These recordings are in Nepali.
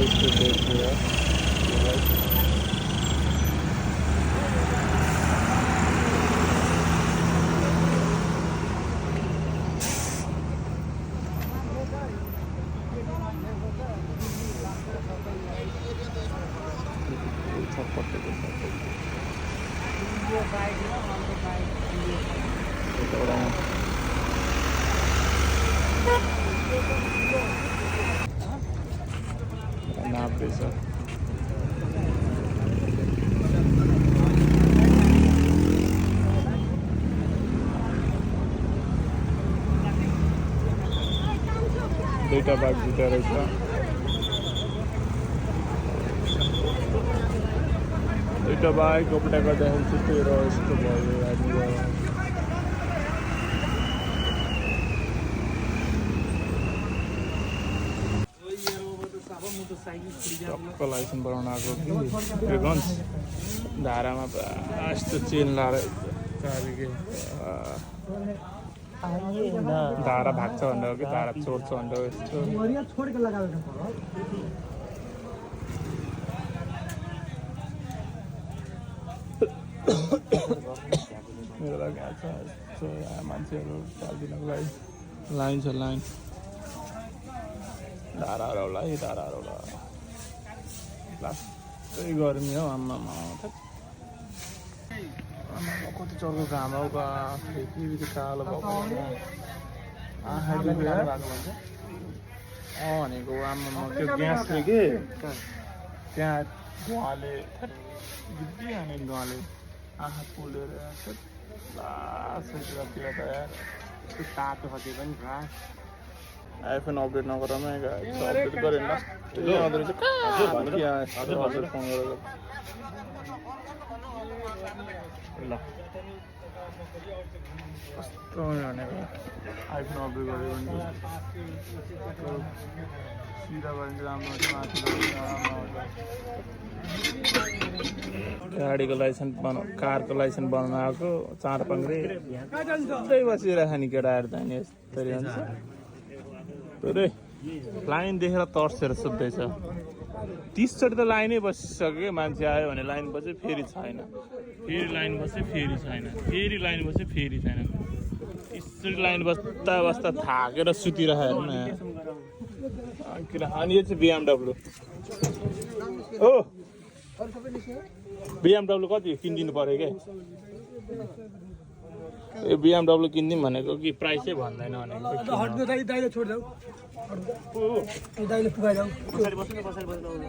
यस्तो देखियो नाप्दैछ दुईटा बाइक दुईटा रहेछ दुईटा बाइक ओपटा गर्दाखेरि त्यस्तै र यस्तो भयो टक्क लाइसेन्स बनाउन आएको कि गन्स धारामा पुरा यस्तो चेन लाएर धारा भाग्छ भनेर हो कि धारा चोर्छ भनेर यस्तो मेरो लागि आएको छ यस्तो मान्छेहरू चालिदिनको लागि लाइन छ लाइन धाराहरू होला है धाराहरू होला लास्टै गर्मी हो आम्मामा कति चर्को घाम हो फेरि कालो भएको आँखा भनेको आम्मामा त्यो ग्यासले के त्यहाँ धुवाले गिद्दी हाने धुवाले आँखा पोलेर लास्टतिर त यार त्यो तातो खते पनि पुरा आइफोन अपडेट नगरौँ अपडेट गरेँ फोन गरेर ल कस्तो भनेको आइफोन अपडेट गऱ्यो भने सिधा गऱ्यो भने राम्रो हुन्छ माथि गाडीको लाइसेन्स कारको लाइसेन्स बनाउन आएको चार पङ्ग्रे सधैँ बसिरहेको नि केटाहरू त नि यस्तरी हुन्छ पुरै लाइन देखेर तर्सेर सुत्दैछ 30 चोटि त लाइनै बसिसक्यो मान्छे आयो भने लाइन बस्यो फेरि छैन फेरि लाइन बस्यो फेरि छैन फेरि लाइन बस्यो फेरि छैन 30 चोटि लाइन बस्दा बस्दा थाकेर सुतिरहेको हेर्नु किन अनि यो चाहिँ BMW ओ BMW कति किनिदिनु पऱ्यो क्या यो BMW किनिदिउँ भनेको कि प्राइसै भन्दैन भनेको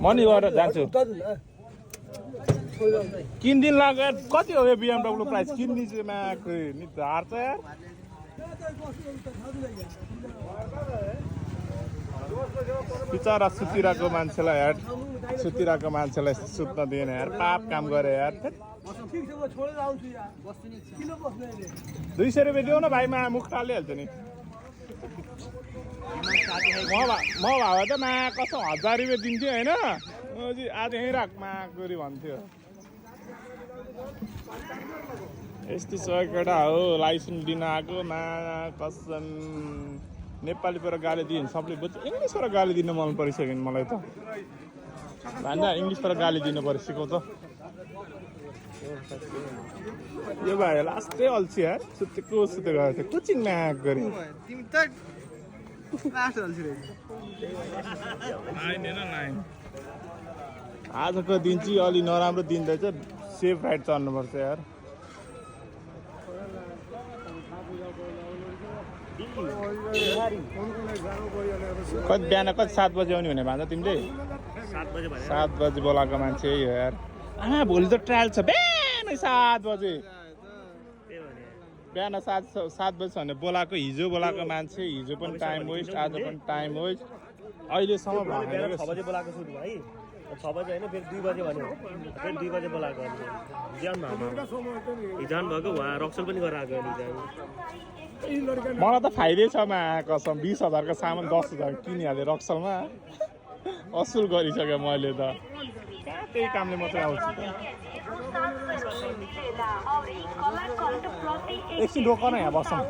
म नि गएर जान्छु किनिदिनु लाग्यो कति हो यो BMW प्राइस किनिदिन्छु माको नि धार छ यार बिचरा सुतिरहेको मान्छेलाई यार सुतिरहेको मान्छेलाई सुत्न दिएन यार पाप काम गरे यार 200 रुपियाँ देऊ न भाइमा मुख टालिहाल्छु नि म भावा त मा कसो 1000 रुपियाँ दिन्थ्यो होइन आज यहीँ राख मा गरी भन्थ्यो यस्तै छ केटा हो लाइसेन्स दिन आएको मा कसम नेपालीबाट गाली दियो भने सबले बुझ्छ इङ्ग्लिसबाट गाली दिन मन परिसक्यो नि मलाई त भन्दा इङ्ग्लिसबाट गाली दिनु पर्यो सिकाउ त यो भाइ लास्टै अल्छी यार सुतेको गएको थियो कोचिङ म्याक गरे आजको दिन चाहिँ अलि नराम्रो दिन रहेछ सेफ राइड चढ्नुपर्छ यार कति बिहान कति 7 बजी आउने भने भन्छ तिमीले 7 बजी बोलाएको मान्छे हो यार भोलि त ट्रायल छ बिहान 7 बजे बिहान 7 बजी छ भने बोलाएको हिजो बोलाएको मान्छे हिजो पनि टाइम वेस्ट आज पनि टाइम वेस्ट अहिलेसम्म 6 बजे बोलाएको छु भाइ 6 बजे होइन फेरि 2 बजे भन्यो फेरि 2 बजे बोलाएको इजान भएको उहाँ रक्सल पनि गरेर आएको मलाई त फाइदै छ मा कसम 20,000 को सामान 10,000 किनिहालेँ रक्सलमा असुल गरिसकेँ मैले त कहाँ त्यही कामले मात्रै आउँछु एकछिन रोक न यहाँ बस्छौँ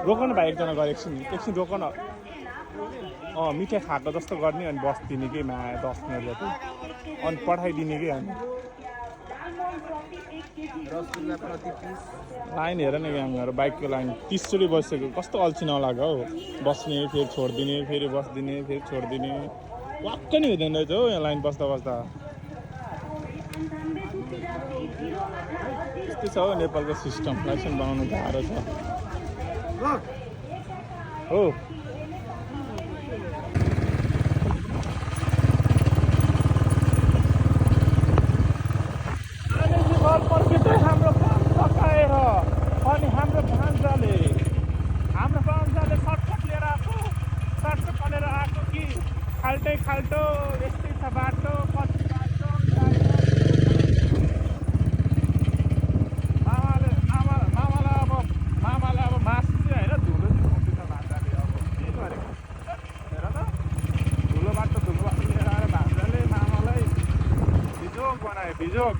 रोक न भाइ एकजना गएर एकछिन रोक न मिठाई खाएको जस्तो गर्ने अनि बस्दिने कि 10 मिनट जति अनि पठाइदिने कि अनि लाइन हेर न ग्याङहरू बाइकको लाइन 30 चोटि बसेको कस्तो अल्छी नलाग्यो हौ बस्ने फेरि छोडिदिने फेरि बस्दिने फेरि छोडिदिने वाक्क नि हुँदैन रहेछ हौ यहाँ लाइन बस्दा बस्दा त्यस्तै छ हौ नेपालको सिस्टम लाइसेन्स बनाउनु गाह्रो छ हो हाम्रो काम सकाएर अनि हाम्रो भान्जाले सर्टकट लिएर आएको सर्टकट भनेर आएको कि खाल्टै खाल्टो यस्तै छ बाटो पछि बाटो मामाले अब मासु चाहिँ होइन धुलो चाहिँ खुवाउँदैछ भान्जाले अब के गरेको हेर त धुलो बाटो लिएर आएर भान्जाले मामालाई बिजोग बनायो बिजोग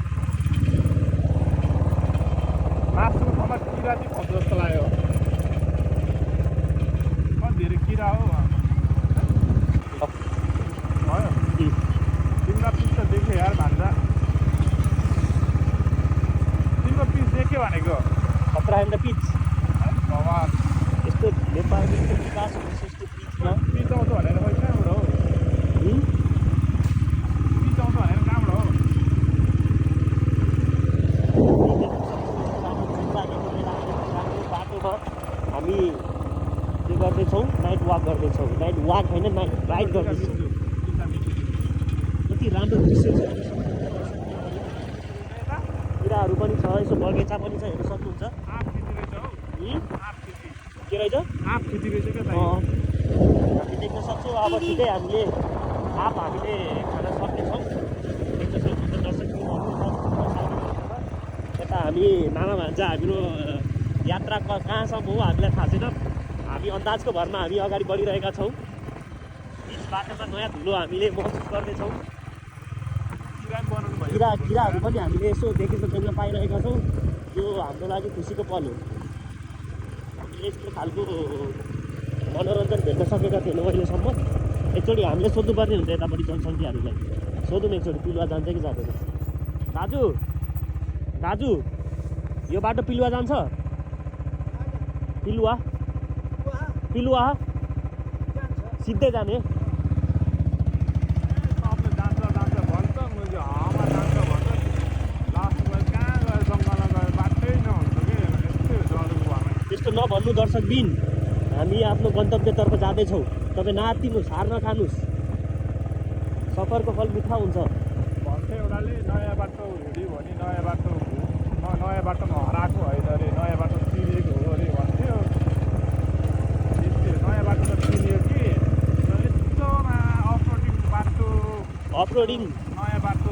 मासुको ठाउँमा किरा चाहिँ खोज्छ जस्तो लाग्यो कति धेरै किरा हो भयो तिम्रो पिस त देख्यो यार भान्जा तिम्रो पिस देख्यो भनेको खतरा एन्ड द पिच भगवान् यस्तो नेपालको यस्तो विकास हुँदैछ यस्तो पिचमा पिच आउँछ भनेर खै कहाँबाट हो पिच आउँछ भनेर कहाँबाट हो बाटोमा हामी के गर्दैछौँ नाइट वाक गर्दैछौँ नाइट वाक होइन नाइट राइड गर्दैछौँ कति राम्रो दृश्य छ किराहरू पनि छ यसो बगैँचा पनि छ हेर्न सक्नुहुन्छ के रहेछ हामी देख्न सक्छौँ अब छिटै हामीले हामीले खान सक्नेछौँ देख्न सक्नुहुन्छ दर्शक यता हामी मामा भान्जा हाम्रो यात्रा कहाँसम्म हो हामीलाई थाहा छैन हामी अन्दाजको भरमा हामी अगाडि बढिरहेका छौँ बिच बाटोमा नयाँ धुलो हामीले महसुस गर्दैछौँ किराहरू पनि हामीले यसो देख्न पाइरहेका छौँ यो हाम्रो लागि खुसीको पल हो हामीले यस्तो खालको मनोरञ्जन भेट्न सकेका थिएनौँ अहिलेसम्म एकचोटि हामीले सोध्नुपर्ने हुन्छ यतापट्टि जनसङ्ख्याहरूलाई सोधौँ एकचोटि पिलुवा जान्छ कि जाँदैन दाजु यो बाटो पिलुवा जान्छ पिलुवा सिधै जाने त्यस्तो नभन्नु दर्शकबिन हामी आफ्नो गन्तव्यतर्फ जाँदैछौँ तपाईँ नआत्तिनुहोस् हार नखानुहोस् सफरको फल मिठा हुन्छ भन्थ्यो एउटाले नयाँ बाटो हिँड्यो भने नयाँ बाटोमा हराएको होइन अरे नयाँ बाटो चिनेको हो अरे भन्थ्यो नयाँ बाटो त चिन्यो कि यस्तोमा अफरोडिङ नयाँ बाटो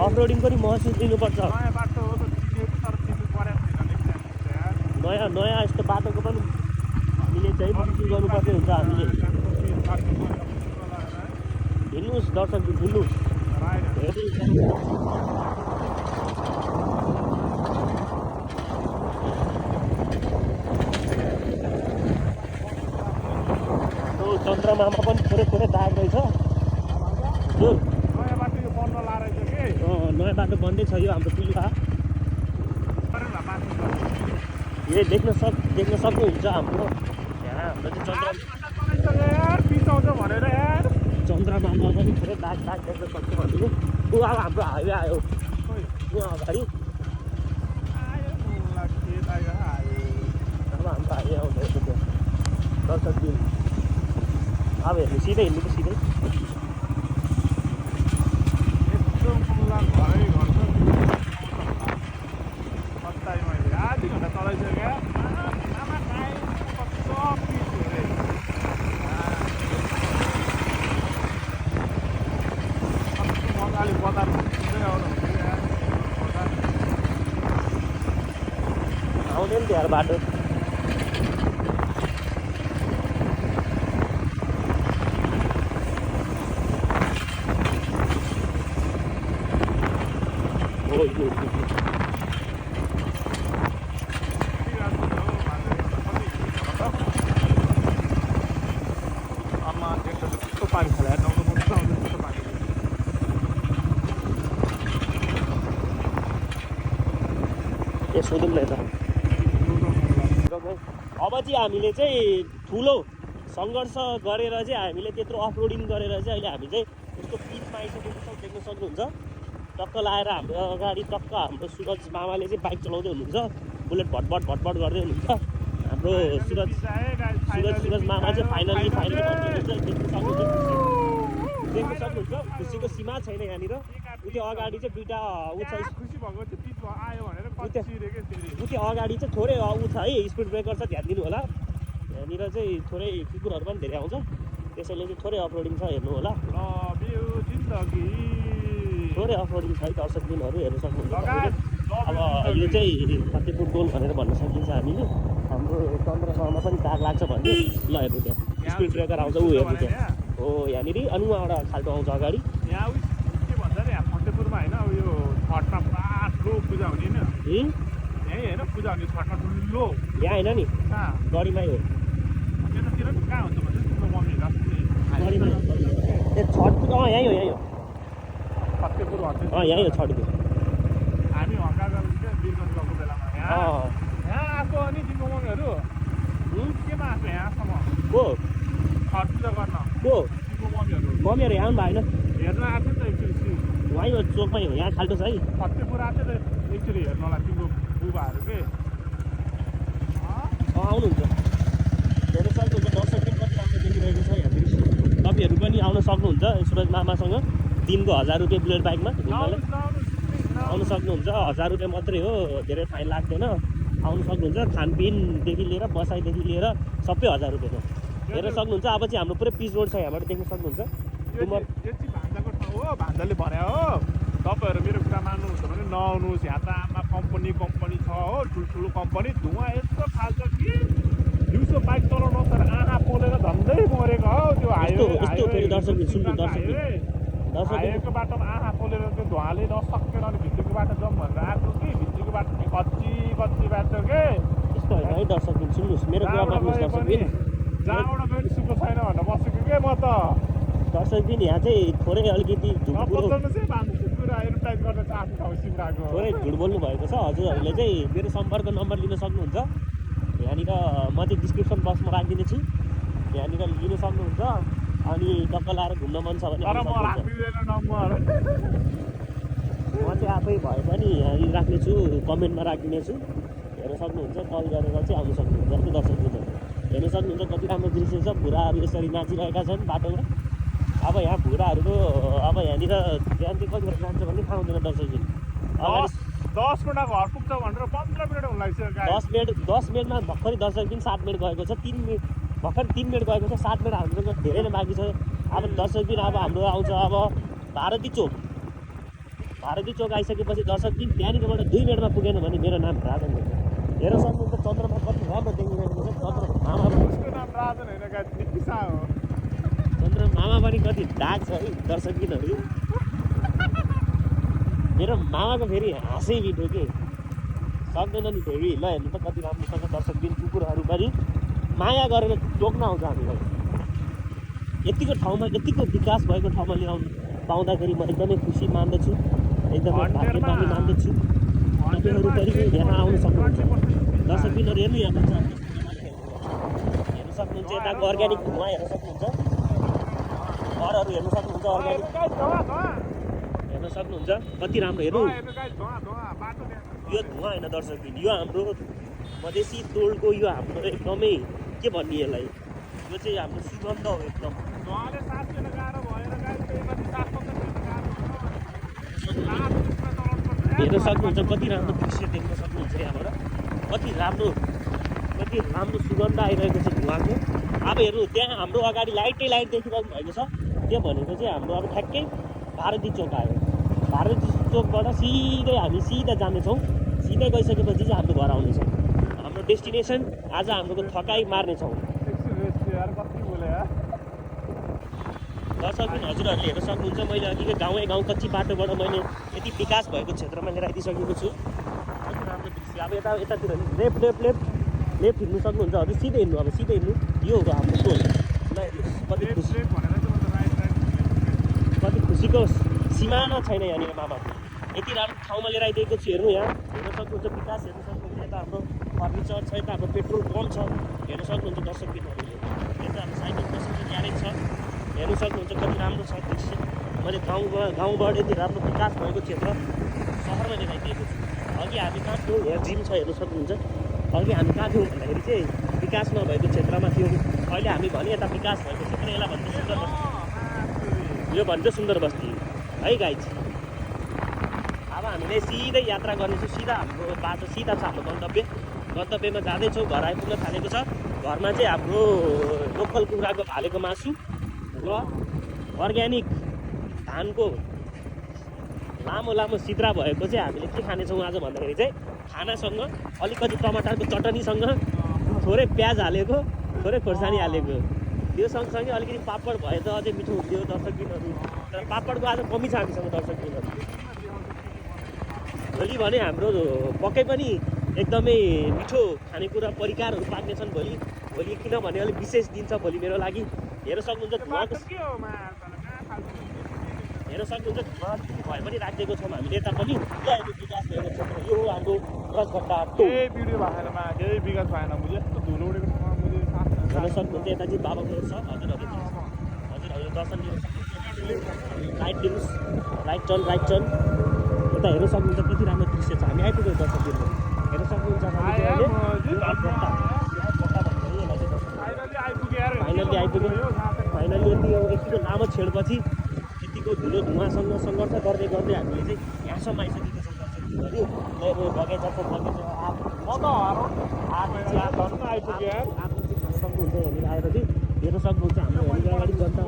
अफरोडिङको नि महसुस लिनुपर्छ नयाँ बाटो हो त चिन्यो कि तर चिन्नु परेको छैन नयाँ यस्तो बाटोको पनि हामीले चाहिँ महसुस गर्नुपर्ने हुन्छ हामीले हिँड्नुहोस् दर्शक हिँड्नुहोस् चन्द्रमामा पनि थोरै दाग रहेछ नयाँ बाटो यो बन्द लाएर कि नयाँ बाटो बन्दै छ यो हाम्रो पिलुवा देख्न सक्नुहुन्छ हाम्रो यहाँ हाम्रो चाहिँ चन्द्रमामा पनि थोरै दाग देख्न सक्छौँ हामीले अब हाम्रो हाइवे आयो अगाडि अब हाम्रो हाइवे आउँदैछ त्यो दर्शक दिन अब हेर्नु सिधै हिँड्नु त सिधै आधी घन्टा चलाइसक्यो बङ्गाली बजार आउँदैन त्यो बाटो सोधौँ न यता। अब चाहिँ हामीले चाहिँ ठुलो सङ्घर्ष गरेर चाहिँ हामीले त्यत्रो अफरोडिङ गरेर चाहिँ अहिले हामी चाहिँ यस्तो पिचमा आइसकेको छौँ। देख्न सक्नुहुन्छ टक्क लाएर हाम्रो अगाडि टक्क हाम्रो सुरज मामाले चाहिँ बाइक चलाउँदै हुनुहुन्छ, बुलेट भटभट भटभट गर्दै हुनुहुन्छ। हाम्रो सुरज मामा चाहिँ फाइनली देख्न सक्नुहुन्छ खुसीको सीमा छैन यहाँनिर। उयो अगाडि चाहिँ दुईवटा उति अगाडि चाहिँ थोरै ऊ छ है, स्पिड ब्रेकर छ, ध्यान दिनु होला। यहाँनिर चाहिँ थोरै कुकुरहरू पनि धेरै आउँछ, त्यसैले चाहिँ थोरै अफरोडिङ छ, हेर्नु होला। थोरै अफरोडिङ छ है दर्शक दिनहरू हेर्न सक्नुहुन्छ। अब अहिले चाहिँ फतेहपुर गोल भनेर भन्न सकिन्छ हामीले। हाम्रो चन्द्रमामा पनि दाग लाग्छ भन्ने। ल हेर्नु त्यहाँ स्पिड ब्रेकर आउँछ, ऊ हेर्नु त्यहाँ हो यहाँनिर। अनि उहाँबाट खाल्टो आउँछ अगाडि। यहाँ के भन्छ अरे फतेहपुरमा होइन, यो छठमा पुरा ठुलो पूजा हुने होइन, यहीँ होइन पूजा हुने छठमा ठुलो। यहाँ होइन नि, गढीमै हो। यतातिर पनि कहाँ हुन्छ भने तिम्रो मम्मी गढीमै ए छठ पूजा यहीँ हो, यहीँ हो फतेहपुर भन्छ। यहीँ हो छठको। हामी हल्का बिरगञ्ज गएको बेलामा यहाँ आएको अनि तिम्रो मम्मीहरू केमा आएको यहाँसम्म को छठ पूजा गर्न? को तिम्रो मम्मीहरू यहाँ पनि भएन, हेर्न आएको थियो नि त एक्चुली। वहीँ हो चोकमै हो, यहाँ खाल्टो छ है। फतेहपुर आएको थियो त एक्चुली हेर्नलाई तिम्रो बुबाहरू के आउनुहुन्छ। हेर्न सक्नुहुन्छ दर्शक पनि कति राम्रो देखिरहेको छ यहाँनिर। तपाईँहरू पनि आउन सक्नुहुन्छ सुरज मामासँग दिनको 1000 रुपियाँ बुलेट बाइकमा घुम्नलाई आउनु सक्नुहुन्छ। 1000 रुपियाँ मात्रै हो, धेरै फाइन लाग्दैन। आउनु सक्नुहुन्छ। खानपिनदेखि लिएर बसाइदेखि लिएर सबै 1000 रुपियाँमा हेर्न सक्नुहुन्छ। अब चाहिँ हाम्रो पुरै पिच रोड छ, यहाँबाट देख्न सक्नुहुन्छ। यो चाहिँ भान्जाको ठाउँ हो, भान्जाले भने हो। तपाईँहरू मेरो कुरा मान्नुहुन्छ भने नआउनुहोस्। यहाँ त आमा कम्पनी छ हो, ठुल्ठुलो कम्पनी। धुवा यस्तो फाल्छ कि दिउँसो बाइक चलाउनु तर आँखा पोलेर झन्डै मरेको हो। त्यो हाइवेको बाटोमा आँखा पोलेर त्यो धुवाले नसकेर अनि भित्रीको बाटो जाउँ भनेर आएको कि भित्रीको बाटो कच्ची बाटो के यस्तो होइन है दर्शक दिन। सुन्नुहोस् मेरो कुरा मान्नुहोस् दर्शक दिन। जहाँबाट पनि सुको छैन भनेर बसेको के म त दर्शक दिन। यहाँ चाहिँ थोरै अलिकति थोरै झुट बोल्नु भएको छ। हजुरहरूले चाहिँ मेरो सम्पर्क नम्बर लिन सक्नुहुन्छ। यहाँनिर म चाहिँ डिस्क्रिप्सन बक्समा राखिदिनेछु, यहाँनिर लिन सक्नुहुन्छ। अनि टक्क लाएर घुम्न मन छ भने म चाहिँ आफै भए पनि यहाँनिर राख्नेछु, कमेन्टमा राखिदिनेछु। हेर्न सक्नुहुन्छ, कल गरेर चाहिँ आउनु सक्नुहुन्छ। जस्तो दर्शक दिनहरू हेर्न सक्नुहुन्छ कति राम्रो दृश्य छ। भुराहरू यसरी नाचिरहेका छन् बाटोमा। अब यहाँ भुराहरूको अब यहाँनिर बिहान चाहिँ कतिखेर जान्छ भन्ने थाहा हुँदैन दर्शक दिन। अगाडि 10 मिनटमा घर पुग्छ भनेर 15 मिनट हुन लागिसक्यो। 10 मिनटमा भर्खरै दर्शक दिन 7 मिनट गएको छ। 3 मिनट भर्खर 3 मिनट गएको छ। 7 मिनट हाम्रो धेरै नै बाँकी छ। अब दर्शक दिन अब हाम्रो आउँछ अब भारती चोक आइसकेपछि दर्शक दिन त्यहाँनिरबाट 2 मिनटमा पुगेन भने मेरो नाम राजन हुन्छ। हेर्न सक्नुहुन्छ चन्द्रमा कति राम्रो देखिरहेको छ। चन्द्रमामा पनि कति दाग छ है दर्शक दिनहरू। मेरो मामाको फेरि हाँसै बिटो के सक्दैन नि फेरि। ल हेर्नु त कति राम्रोसँग दर्शक दिन कुकुरहरू पनि माया गरेर टोक्न आउँछ हामीलाई। यतिको ठाउँमा यतिको विकास भएको ठाउँमा ल्याउनु पाउँदाखेरि म एकदमै खुसी मान्दछु, एकदमै भाग्यमानी मान्दछु। तपाईँहरू पनि यहाँ आउनु सक्नुहुन्छ। दर्शक दिनहरू हेर्नु यहाँ हेर्नु सक्नुहुन्छ। यताको अर्ग्यानिक धुवा हेर्न सक्नुहुन्छ, घरहरू हेर्न सक्नुहुन्छ, अर्ग्यानिक हेर्न सक्नुहुन्छ। कति राम्रो हेर्नु यो धुवा होइन दर्शक दिन। यो हाम्रो मधेसी टोलको यो हाम्रो एकदमै के भन्ने यसलाई, यो चाहिँ हाम्रो सुगन्ध हो एकदम। हेर्न सक्नुहुन्छ कति राम्रो दृश्य देख्न सक्नुहुन्छ यहाँबाट। कति राम्रो सुगन्ध आइरहेको छ धुवाको। अब हेर्नु त्यहाँ हाम्रो अगाडि लाइट देखिरहनु भएको छ। त्यो भनेको चाहिँ हाम्रो अब ठ्याक्कै भारती चोक आयो। भारती चोकबाट हामी सिधा जानेछौँ। सिधै गइसकेपछि चाहिँ हाम्रो घर आउनेछौँ। हाम्रो डेस्टिनेसन आज हाम्रो थकाइ मार्नेछौँ। दर्शक पनि हजुरहरूले हेर्न सक्नुहुन्छ। मैले अघिकै गाउँ कच्ची बाटोबाट मैले यति विकास भएको क्षेत्रमा लिएर आइदिइसकेको छु। कति राम्रो दृश्य। अब यतातिर लेफ्ट हिँड्नु सक्नुहुन्छ। हजुर सिधै हिँड्नु, अब सिधै हिँड्नु। यो हो हाम्रो टोल। कति खुसीको सिमाना छैन यहाँनिर मामा। यति राम्रो ठाउँमा लिएर आइदिएको छु हेर्नु यहाँ हेर्न सक्नुहुन्छ विकास हेर्न सक्नुहुन्छ यता हाम्रो फर्निचर छ यता हाम्रो पेट्रोल पम्प छ हेर्न सक्नुहुन्छ दर्शकबिनहरूले यता हाम्रो साइकल बसेको ग्यारेज छ हेर्न सक्नुहुन्छ कति राम्रो छ दृश्य मैले गाउँबाट यति राम्रो विकास भएको क्षेत्र सहरमा लिएर आइदिएको छु अघि हामी कहाँ थियौँ यहाँ जिम छ हेर्न सक्नुहुन्छ अघि हामी कहाँ थियौँ भन्दाखेरि चाहिँ विकास नभएको क्षेत्रमा थियौँ अहिले हामी भने यता विकास भएको क्षेत्र यसलाई भन्दा सुन्दर बस्ती यो भन्छ सुन्दर बस्ती है गाइज अब हामीले सिधै यात्रा गर्नेछौँ सिधा हाम्रो बाटो सिधा छ हाम्रो गन्तव्यमा जाँदैछौँ घर आइपुग्न थालेको छ घरमा चाहिँ हाम्रो लोकल कुखुराको भालेको मासु र अर्ग्यानिक धानको लामो सिद्रा भएको चाहिँ हामीले के खानेछौँ आज भन्दाखेरि चाहिँ खानासँग अलिकति टमाटरको चटनीसँग थोरै प्याज हालेको थोरै खोर्सानी हालेको त्यो सँगसँगै अलिकति पापड भए त अझै मिठो हुन्थ्यो दर्शकबिनहरू तर पापडको आज कमी छ हामीसँग दर्शकबिनहरू भोलि भने हाम्रो पक्कै पनि एकदमै मिठो खानेकुरा परिकारहरू पाक्नेछन् भोलि किनभने अलिक विशेष दिन छ भोलि मेरो लागि हेर्न सक्नुहुन्छ धुवा भए पनि राखिदिएको छौँ हामीले यता पनि विकास भएको क्षेत्र यो हाम्रो रसगट्टा केही भिडियो भएन केही विकास भएन मुझे यस्तो धुलो उडेको ठाउँमा मुझे हेर्न सक्नुहुन्छ यता चाहिँ बाबाको छ हजुरहरूले दर्शन लिन सक्नुहुन्छ राइट दिनुहोस् राइट टर्न यता हेर्न सक्नुहुन्छ कति राम्रो दृश्य छ हामी आइपुग्यौँ दर्शन दिनु हेर्न सक्नुहुन्छ फाइनली यतिको लामो छेडपछि यतिको धुलो धुवासँग सङ्घर्ष गर्दै हामीले चाहिँ यहाँसम्म आइसकेको छौँ दर्शकहरू बगैँचा छ सक्नुहुन्छ यहाँनिर आएर चाहिँ हेर्न सक्नुहुन्छ हाम्रो यहाँनिर अगाडि जनता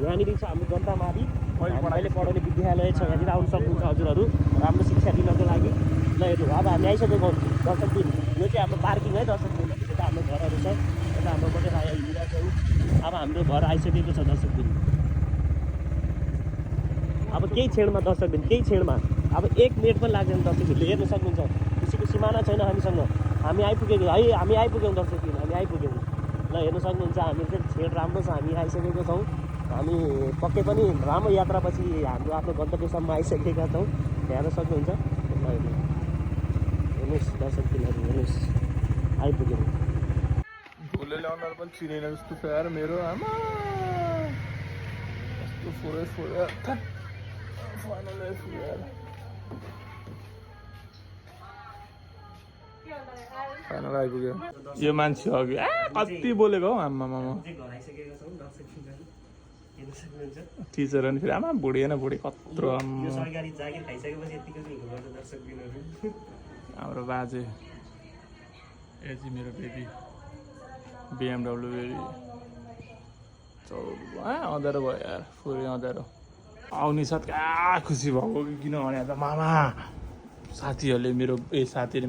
यहाँनिर छ हाम्रो जनतामाथि अहिले पढाउने विद्यालय छ यहाँनिर आउनु सक्नुहुन्छ हजुरहरू राम्रो शिक्षा दिनको लागि ल हेर्नु अब हामी आइसकेको दर्शकबिन यो चाहिँ हाम्रो पार्किङ है दर्शकबिन यता हाम्रो घरहरू छ यता हाम्रो बटेर हिँडेका छौँ अब हाम्रो घर आइसकेको छ दर्शकबिन अब केही क्षणमा दर्शकबिन अब 1 मिनट पनि लाग्दैन दर्शकबिनले हेर्न सक्नुहुन्छ खुसीको सिमाना छैन हामीसँग हामी आइपुग्यौँ दर्शकबिन हामी आइपुग्यौँ ल हेर्न सक्नुहुन्छ हामी चाहिँ छेड राम्रो छ हामी आइसकेको छौँ हामी पक्कै पनि राम्रो यात्रापछि हाम्रो आफ्नो गन्तव्यसम्म आइसकेका छौँ हेर्न सक्नुहुन्छ ल हेर्नुहोस् दर्शकबिनहरू हेर्नुहोस् आइपुग्यौँ भोले ल्याउनहरू पनि चिनेन जस्तो छ यार मेरो आमा कस्तो फोरे फाइनल आइपुग्यो यो मान्छे अघि कति बोलेको हौ आमा टिचर अनि फेरि आमा बुढी होइन बुढी कत्रो हाम्रो बाजे ए चाहिँ मेरो बेबी BMW बेबी अँध्यारो भयो यार पुरै अँध्यारो आउने साथ क्या खुसी भएको किनभने त मामा साथीहरूले मेरो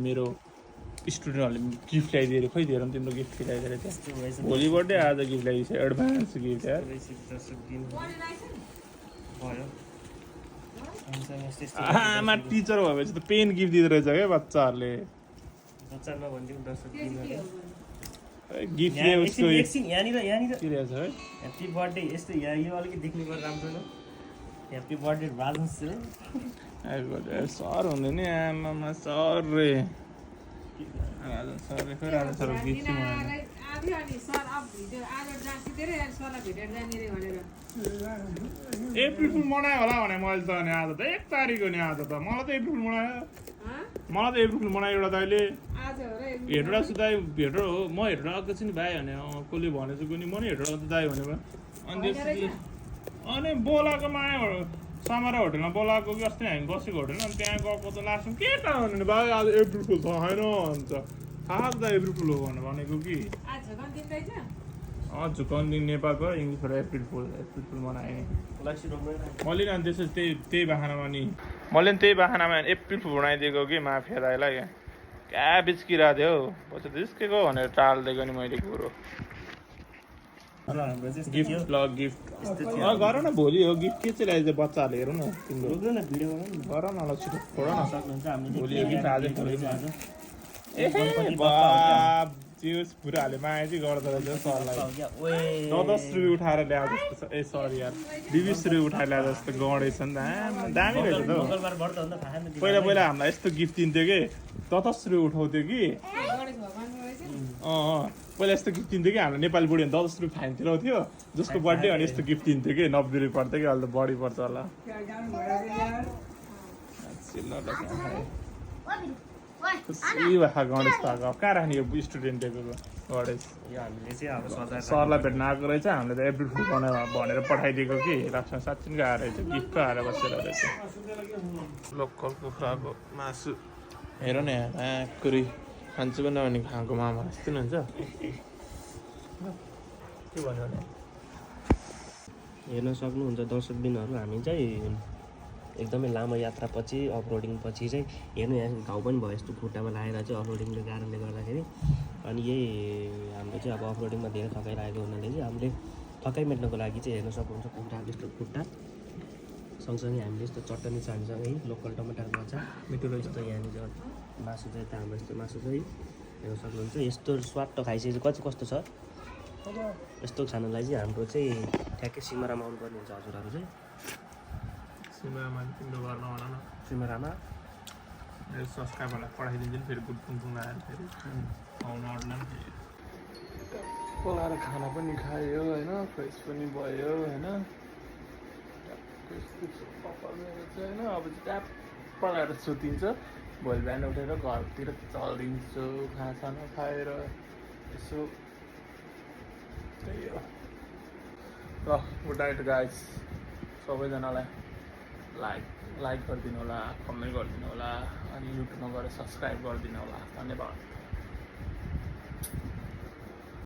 मेरो स्टुडेन्टहरूले गिफ्ट ल्याइदिएर खोइ दिएर तिम्रो गिफ्ट ल्याइदिएर त्यहाँ भोलि बर्थडे आज गिफ्ट ल्याइदिएछ एडभान्स गिफ्ट यार आमा टिचर भएपछि त पेन गिफ्ट दिँदो रहेछ क्या बच्चाहरूले गिफ्ट यहाँनिर ह्याप्पी बर्थडे यस्तो यो अलिकति देख्नु पर्यो राम्रो न ह्याप्पी बर्थडे राजन्स ह्याप्पी बर्थडे सर हुँदैन नि आमामा सर रे सर रे राजा सर गिफ्ट अप्रिल फुल मनायो होला भने मैले त अनि आज त 1 तारिक हो नि आज त मलाई त अप्रिल फुल मनायो एउटा त अहिले हेटौँडा सुधाइ हेटौँ हो म हेटौँडा आएको छु नि भाइ भने कसले भनेछु कुनै म नि हेटौँडा त दाइ भने अनि अनि बोलाएको माया समारा होटलमा बोलाएको कि अस्ति हामी बसेको होटल अनि त्यहाँ गएको त लास्टमा के त भने भाइ आज अप्रिल फुल छ होइन भन्छ थाहा त अप्रिल फुल हो भनेको कि झुकाउने दिन नेपालको इङ्ग्लिसबाट अप्रिल फुल मनाएँ मैले नि अनि त्यसपछि त्यही बाहनामा नि मैले नि त्यही बाहनामा अप्रिल फुल बनाइदिएको कि माफिया दाइलाई क्या बिच्किरहेको थियो हौ पछि जिस्केको भनेर टालिदिएको नि मैले कुरो गिफ्ट गर न भोलि हो गिफ्ट के चाहिँ ल्याइदियो बच्चाहरूले हेरौँ न तिम्रो गर न ल छिटो फोड न भोलि गिफ्ट आज चियोस् बुढाहरूले माया चाहिँ गर्दो रहेछ सरलाई ओए 10 रुपियाँ उठाएर ल्याएको जस्तो छ ए सरी यार 20 रुपियाँ उठाएर ल्याएको जस्तो गणेछ नि त दामी रहेछ त हौ। मङ्गलबार बढ्छ भने त थाहा नि पहिला पहिला हामीलाई यस्तो गिफ्ट दिन्थ्यो कि 10 रुपियाँ उठाउँथ्यो कि पहिला यस्तो गिफ्ट दिन्थ्यो कि हाम्रो नेपाली बुढी 10 रुपियाँ फाइन तिराउँथ्यो जसको बर्थडे अनि यस्तो गिफ्ट दिन्थ्यो कि 90 रुपियाँ पर्थ्यो कि अहिले त बढी पर्छ होला खुसी भए गणेश त अब कहाँ राख्ने यो स्टुडेन्ट डेको गणेश यो हामीले चाहिँ अब सजाएर सरलाई भेट्न आएको रहेछ हामीले त एप्रिल फुल बनायो भनेर पठाइदिएको कि लास्टमा साँच्चीको आएर रहेछ गिफ्टको आएर बसेर रहेछ लोकल कुखुराको मासु हेर न यहाँ कुरी खान्छु पनि नभने खाएको मामा जस्तो नि हुन्छ के भन्यो भने हेर्न सक्नुहुन्छ दर्शक दिनहरू हामी चाहिँ एकदमै लामो यात्रापछि अफरोडिङ पछि चाहिँ हेर्नु यहाँ घाउ पनि भयो यस्तो खुट्टामा लागेर चाहिँ अफरोडिङको कारणले गर्दाखेरि अनि यही हाम्रो चाहिँ अब अफरोडिङमा धेरै थकाइरहेको हुनाले चाहिँ हामीले थकाइ मेट्नको लागि चाहिँ हेर्न सक्नुहुन्छ खुट्टा जस्तो खुट्टा सँगसँगै हामीले यस्तो चटनी चानीसँगै लोकल टमाटरको अचार मिठो रहेछ यस्तो यहाँनिर मासु चाहिँ त हाम्रो यस्तो मासु चाहिँ हेर्न सक्नुहुन्छ यस्तो स्वाद खाइसकेपछि कस्तो छ यस्तो खानलाई चाहिँ हाम्रो चाहिँ ठ्याक्कै सिमरामा आउनुपर्ने हुन्छ हजुरहरू चाहिँ सिमरामा तिम्रो घरमा भन न सिमरामा मेरो सब्सक्राइबरलाई पठाइदिन्छु नि फेरि गुडफुङ आएर फेरि आउनु अड्ला नि फेरि पकाएर खाना पनि खायो होइन फ्रेस पनि भयो होइन होइन अब चाहिँ ट्याप पकाएर सुतिन्छ भोलि बिहान उठेर घरतिर चलिदिन्छु खानासाना खाएर यसो त्यही हो ल गुड नाइट गाइस सबैजनालाई लाइक गरिदिनु होला कमेन्ट गरिदिनु होला अनि युट्युबमा गएर सब्सक्राइब गरिदिनु होला धन्यवाद